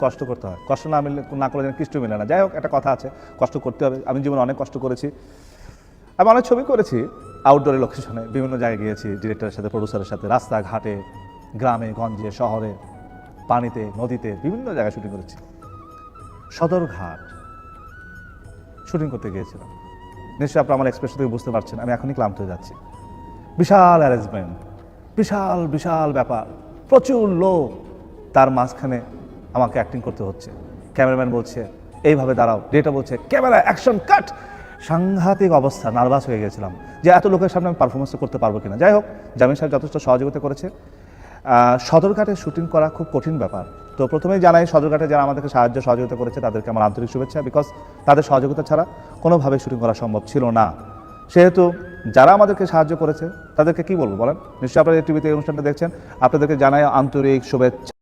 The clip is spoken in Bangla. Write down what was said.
কষ্ট করতে হয়, কষ্ট না করলে যেন কৃষ্ট মেলে না। যাই হোক, একটা কথা আছে, কষ্ট করতে হবে। আমি জীবনে অনেক কষ্ট করেছি, আমি অনেক ছবি করেছি আউটডোরে লোকেশনে, বিভিন্ন জায়গায় গিয়েছি ডিরেক্টরের সাথে, প্রডিউসারের সাথে, রাস্তাঘাটে, গ্রামে গঞ্জে, শহরে, পানিতে, নদীতে, বিভিন্ন জায়গায় শুটিং করেছি। সদরঘাট শুটিং করতে গিয়েছিলাম। নিশ্চয়ই আপনার আমার এক্সপ্রেশন থেকে বুঝতে পারছেন আমি এখনই ক্লান্ত হয়ে যাচ্ছি। বিশাল অ্যারেঞ্জমেন্ট, বিশাল বিশাল ব্যাপার, প্রচুর লোক, তার মাঝখানে আমাকে অ্যাক্টিং করতে হচ্ছে। ক্যামেরাম্যান বলছে এইভাবে দাঁড়াও, ডেটা বলছে ক্যামেরা অ্যাকশন কাট। সাংঘাতিক অবস্থা, নার্ভাস হয়ে গেছিলাম যে এত লোকের সামনে আমি পারফরমেন্স করতে পারবো কিনা। যাই হোক, জামিল সাহেব যথেষ্ট সহযোগিতা করেছে। সদরঘাটে শুটিং করা খুব কঠিন ব্যাপার। তো প্রথমেই জানাই সদরঘাটে যারা আমাদেরকে সহযোগিতা করেছে তাদেরকে আমার আন্তরিক শুভেচ্ছা, বিকজ তাদের সহযোগিতা ছাড়া কোনোভাবে শুটিং করা সম্ভব ছিল না। সেহেতু যারা আমাদেরকে সাহায্য করেছে তাদেরকে কি বলবো বলেন। নিশ্চয়ই আপনারা টিভিতে এই অনুষ্ঠানটা দেখছেন, আপনাদেরকে জানাই আন্তরিক শুভেচ্ছা।